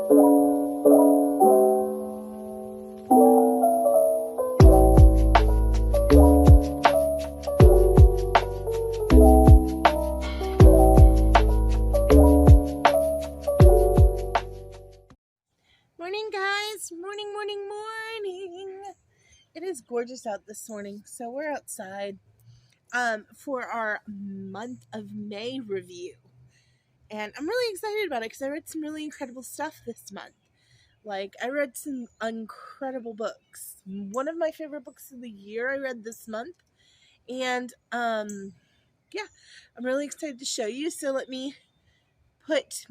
Morning, guys. Morning, morning, morning. It is gorgeous out this morning, so we're outside for our month of May review. And I'm really excited about it because I read some really incredible stuff this month. Like, I read some incredible books. One of my favorite books of the year I read this month. And, yeah, I'm really excited to show you. So let me put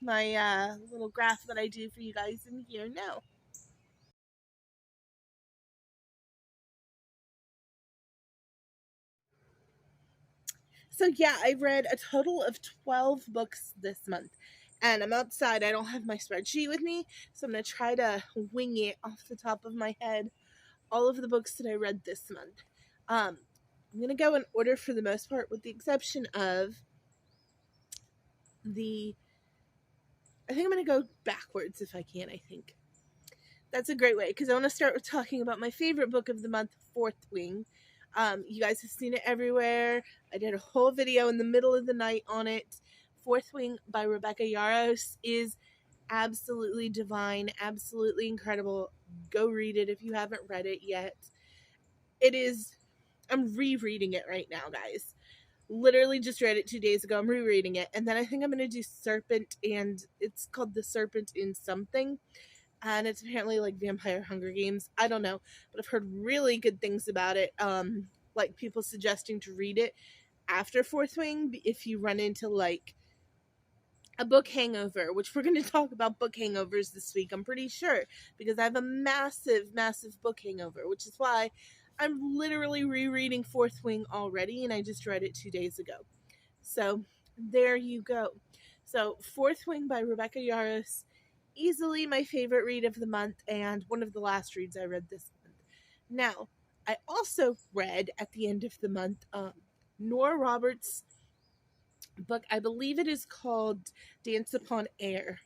my little graph that I do for you guys in here now. So yeah, I read a total of 12 books this month. And I'm outside. I don't have my spreadsheet with me, so I'm going to try to wing it off the top of my head, all of the books that I read this month. I'm going to go in order for the most part, with the exception of I think I'm going to go backwards if I can, I think. That's a great way, because I want to start with talking about my favorite book of the month, Fourth Wing. You guys have seen it everywhere. I did a whole video in the middle of the night on it. Fourth Wing by Rebecca Yarros is absolutely divine, absolutely incredible. Go read it if you haven't read it yet. It is, I'm rereading it right now, guys. Literally just read it 2 days ago. I'm rereading it. And then I think I'm going to do Serpent, and it's called The Serpent in Something. And it's apparently like Vampire Hunger Games. I don't know, but I've heard really good things about it. Like people suggesting to read it after Fourth Wing if you run into like a book hangover, which we're going to talk about book hangovers this week, I'm pretty sure, because I have a massive, massive book hangover, which is why I'm literally rereading Fourth Wing already, and I just read it 2 days ago. So there you go. So Fourth Wing by Rebecca Yarros, easily my favorite read of the month and one of the last reads I read this month. Now, I also read at the end of the month Nora Roberts' book. I believe it is called Dance Upon Air.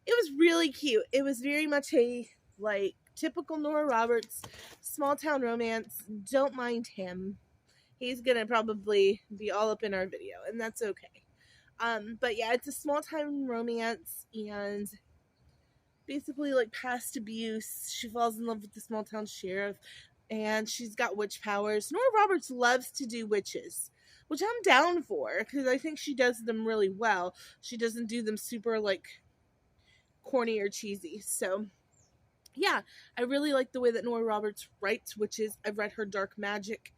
It was really cute. It was very much a like typical Nora Roberts small town romance. Don't mind him. He's gonna probably be all up in our video, and that's okay. But yeah, it's a small town romance, and basically like past abuse. She falls in love with the small town sheriff, and she's got witch powers. Nora Roberts loves to do witches, which I'm down for because I think she does them really well. She doesn't do them super like corny or cheesy. So yeah, I really like the way that Nora Roberts writes witches. I've read her Dark Magic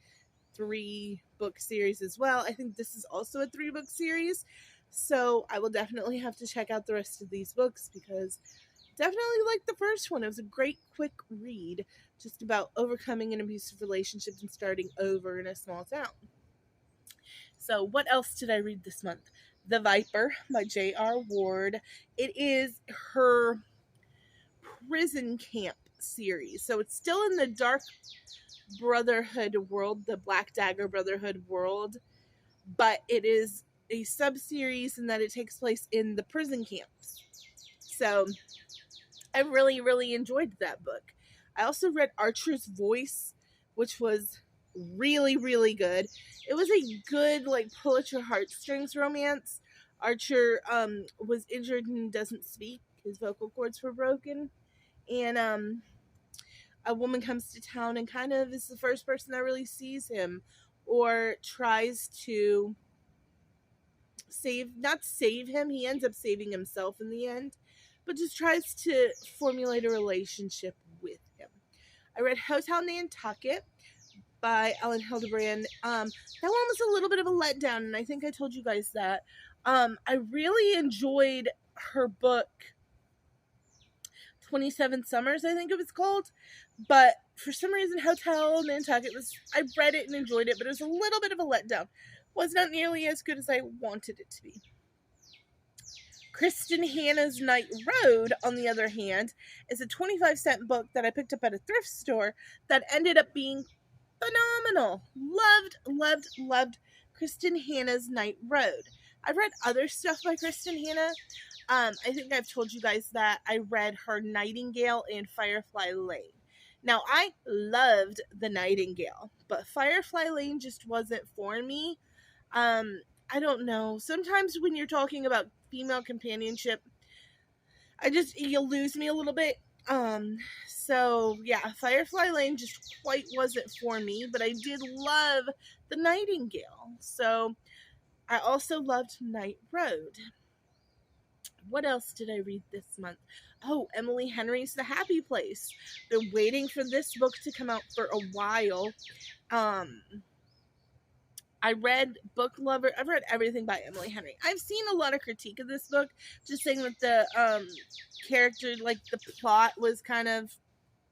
3-book series as well. I think this is also a 3-book series. So I will definitely have to check out the rest of these books because definitely like the first one. It was a great quick read just about overcoming an abusive relationship and starting over in a small town. So what else did I read this month? The Viper by J.R. Ward. It is her prison camp series. So it's still in the Dark Brotherhood world, the Black Dagger Brotherhood world, but it is a sub-series in that it takes place in the prison camps. So I really, really enjoyed that book. I also read Archer's Voice, which was really, really good. It was a good, like, pull at your heartstrings romance. Archer was injured and doesn't speak. His vocal cords were broken. And a woman comes to town and kind of is the first person that really sees him or tries to not save him. He ends up saving himself in the end, but just tries to formulate a relationship with him. I read Hotel Nantucket by Ellen Hildebrand. That one was a little bit of a letdown, and I think I told you guys that. I really enjoyed her book, 27 Summers, I think it was called. But for some reason, Hotel Nantucket I read it and enjoyed it, but it was a little bit of a letdown. Was not nearly as good as I wanted it to be. Kristen Hanna's Night Road, on the other hand, is a 25-cent book that I picked up at a thrift store that ended up being phenomenal. Loved Kristen Hanna's Night Road. I've read other stuff by Kristen Hanna. I think I've told you guys that I read her Nightingale and Firefly Lane. Now, I loved the Nightingale, but Firefly Lane just wasn't for me. I don't know. Sometimes when you're talking about female companionship, you'll lose me a little bit. So yeah, Firefly Lane just quite wasn't for me, but I did love the Nightingale. So I also loved Night Road. What else did I read this month? Oh, Emily Henry's The Happy Place. Been waiting for this book to come out for a while. I read Book Lover. I've read everything by Emily Henry. I've seen a lot of critique of this book, just saying that the character, like the plot was kind of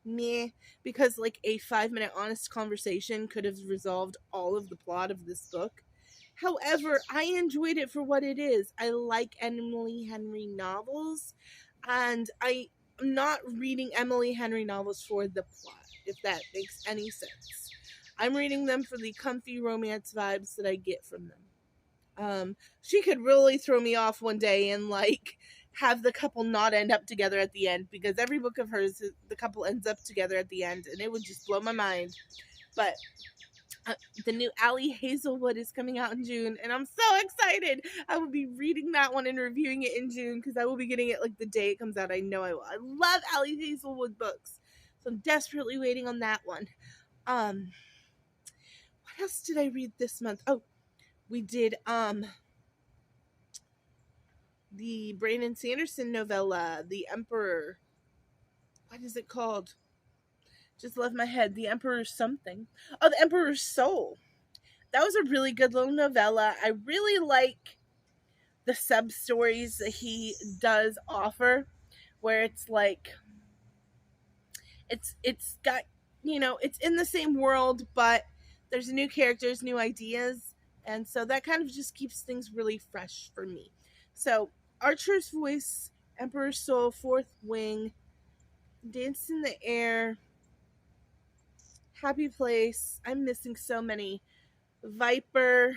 meh, because like a 5-minute honest conversation could have resolved all of the plot of this book. However, I enjoyed it for what it is. I like Emily Henry novels, and I'm not reading Emily Henry novels for the plot, if that makes any sense. I'm reading them for the comfy romance vibes that I get from them. She could really throw me off one day and like have the couple not end up together at the end, because every book of hers, the couple ends up together at the end, and it would just blow my mind. But the new Ali Hazelwood is coming out in June, and I'm so excited. I will be reading that one and reviewing it in June, because I will be getting it like the day it comes out. I know I will. I love Ali Hazelwood books, so I'm desperately waiting on that one. What else did I read this month? Oh, we did the Brandon Sanderson novella, The Emperor. What is it called? Just left my head. The Emperor's something. Oh, The Emperor's Soul. That was a really good little novella. I really like the sub-stories that he does offer, where it's like, it's got, it's in the same world, but there's new characters, new ideas, and so that kind of just keeps things really fresh for me. So, Archer's Voice, Emperor's Soul, Fourth Wing, Dance in the Air, Happy Place. I'm missing so many. Viper.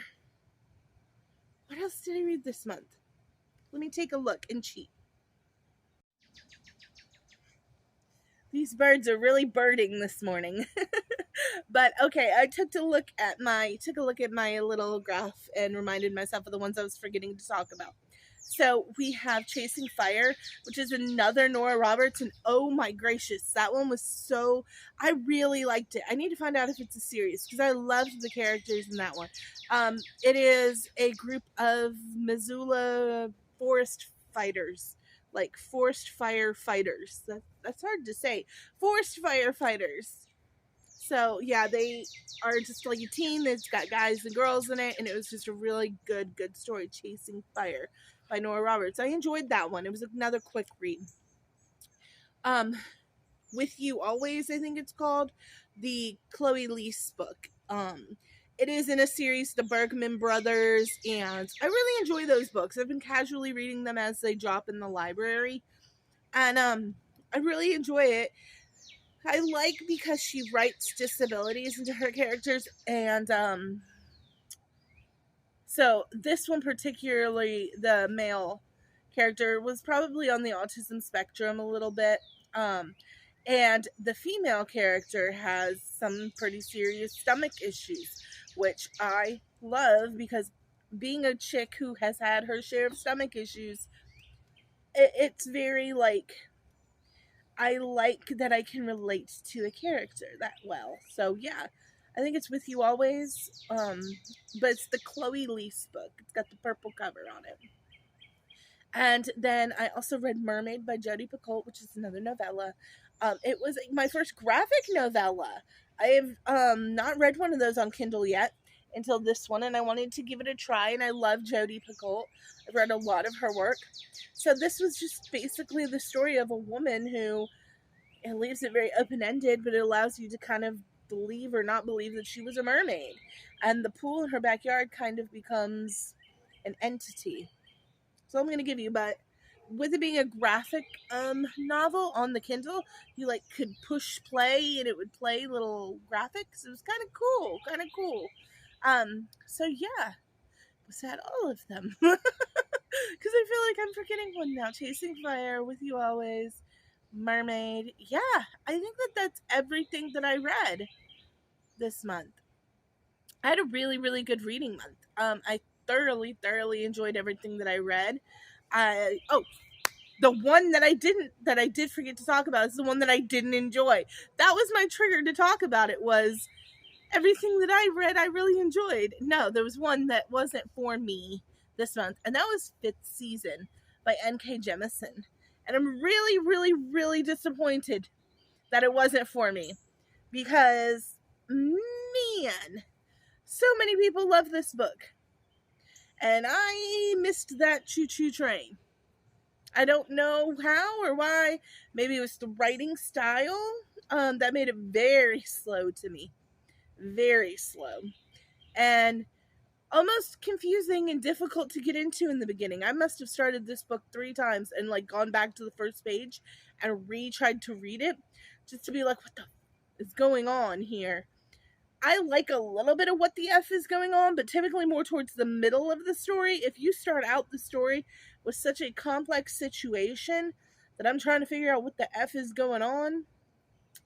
What else did I read this month? Let me take a look and cheat. These birds are really birding this morning. But okay, I took a look at my little graph and reminded myself of the ones I was forgetting to talk about. So we have Chasing Fire, which is another Nora Roberts, and oh my gracious, that one was I really liked it. I need to find out if it's a series, because I loved the characters in that one. It is a group of Missoula forest fighters, like forest fire fighters. That's hard to say. Forest firefighters. So yeah, they are just like a team that's got guys and girls in it, and it was just a really good story, Chasing Fire by Nora Roberts. I enjoyed that one. It was another quick read. With You Always, I think it's called, the Chloe Lease book. It is in a series, the Bergman brothers, and I really enjoy those books. I've been casually reading them as they drop in the library, and I really enjoy it. I like because she writes disabilities into her characters, and so this one particularly, the male character was probably on the autism spectrum a little bit, and the female character has some pretty serious stomach issues, which I love, because being a chick who has had her share of stomach issues, it's very like, I like that I can relate to a character that well. So yeah, I think it's With You Always, but it's the Chloe Lease book. It's got the purple cover on it. And then I also read Mermaid by Jodi Picoult, which is another novella. It was my first graphic novella. I have not read one of those on Kindle yet until this one, and I wanted to give it a try, and I love Jodi Picoult. I've read a lot of her work. So this was just basically the story of a woman who, it leaves it very open-ended, but it allows you to kind of believe or not believe that she was a mermaid. And the pool in her backyard kind of becomes an entity. So I'm going to give you, but with it being a graphic novel on the Kindle, you like could push play and it would play little graphics. It was kind of cool. So yeah, was that all of them? Because I feel like I'm forgetting one now. Chasing Fire, With You Always, Mermaid. Yeah, I think that that's everything that I read this month. I had a really, really good reading month. I thoroughly, thoroughly enjoyed everything that I read. The one that I did forget to talk about is the one that I didn't enjoy. That was my trigger to talk about it, was everything that I read I really enjoyed. No, there was one that wasn't for me this month, and that was Fifth Season by N.K. Jemisin. And I'm really, really, really disappointed that it wasn't for me, because, man, so many people love this book, and I missed that choo-choo train. I don't know how or why. Maybe it was the writing style that made it very slow to me. Very slow. And almost confusing and difficult to get into in the beginning. I must have started this book 3 times and like gone back to the first page and tried to read it just to be like, what the is going on here? I like a little bit of what the F is going on, but typically more towards the middle of the story. If you start out the story with such a complex situation that I'm trying to figure out what the F is going on,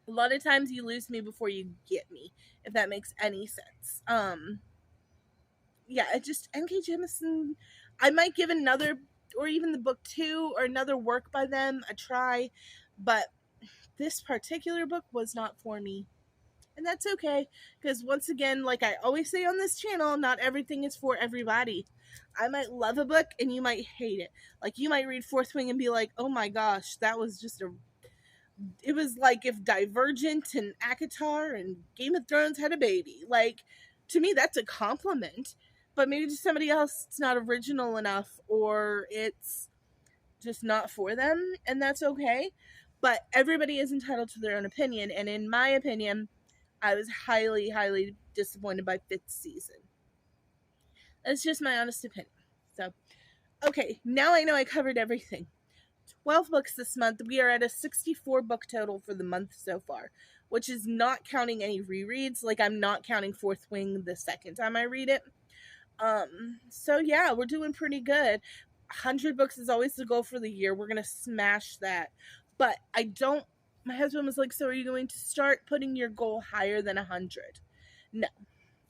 a lot of times you lose me before you get me, if that makes any sense. Yeah, it just, N.K. Jemisin, I might give another, or even the book 2 or another work by them a try, but this particular book was not for me. And that's okay, because once again, like I always say on this channel, not everything is for everybody. I might love a book and you might hate it. Like you might read Fourth Wing and be like, oh my gosh, that was just it was like if Divergent and ACOTAR and Game of Thrones had a baby. Like, to me, that's a compliment. But maybe to somebody else, it's not original enough, or it's just not for them, and that's okay. But everybody is entitled to their own opinion, and in my opinion, I was highly, highly disappointed by Fifth Season. That's just my honest opinion. So, okay, now I know I covered everything. 12 books this month. We are at a 64 book total for the month so far, which is not counting any rereads. Like, I'm not counting Fourth Wing the second time I read it. So yeah, we're doing pretty good. 100 books is always the goal for the year. We're gonna smash that. But my husband was like, so are you going to start putting your goal higher than 100? No.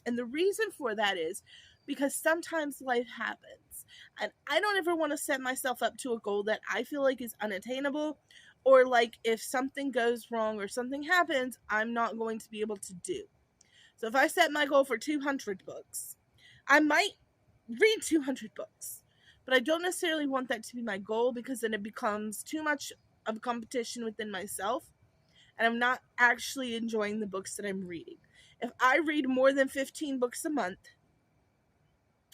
And the reason for that is because sometimes life happens. And I don't ever want to set myself up to a goal that I feel like is unattainable, or like if something goes wrong or something happens, I'm not going to be able to do. So if I set my goal for 200 books, I might read 200 books, but I don't necessarily want that to be my goal, because then it becomes too much of a competition within myself, and I'm not actually enjoying the books that I'm reading. If I read more than 15 books a month,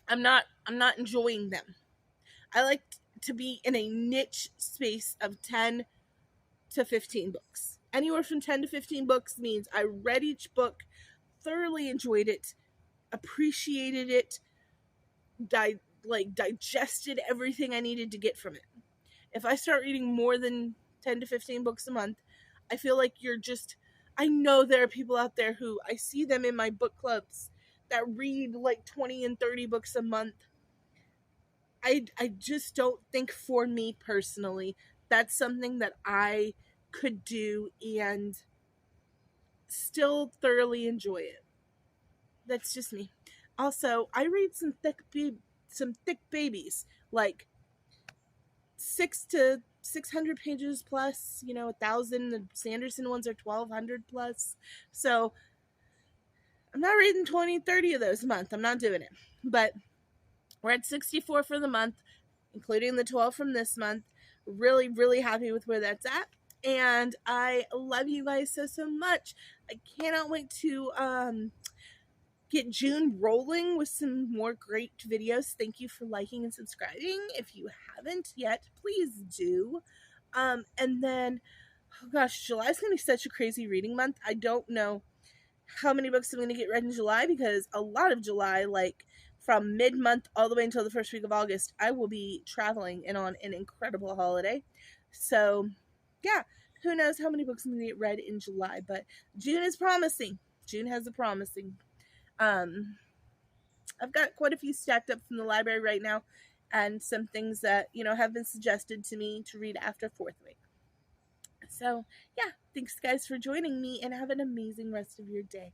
I'm not enjoying them. I like to be in a niche space of 10 to 15 books. Anywhere from 10 to 15 books means I read each book, thoroughly enjoyed it, appreciated it, digested everything I needed to get from it. If I start reading more than 10 to 15 books a month, I feel like I know there are people out there who I see them in my book clubs that read like 20 and 30 books a month. I just don't think, for me personally, that's something that I could do and still thoroughly enjoy it. That's just me. Also, I read some thick babies, like 600 pages plus, 1,000. The Sanderson ones are 1,200 plus. So I'm not reading 20, 30 of those a month. I'm not doing it. But we're at 64 for the month, including the 12 from this month. Really, really happy with where that's at. And I love you guys so much. I cannot wait to get June rolling with some more great videos. Thank you for liking and subscribing. If you haven't yet, please do. And then, oh gosh, July is going to be such a crazy reading month. I don't know how many books I'm going to get read in July, because a lot of July, like from mid-month all the way until the first week of August, I will be traveling and on an incredible holiday. So, yeah, who knows how many books I'm going to get read in July, but June is promising. June has a promising. I've got quite a few stacked up from the library right now, and some things that, have been suggested to me to read after Fourth Wing. So, yeah, thanks guys for joining me, and have an amazing rest of your day.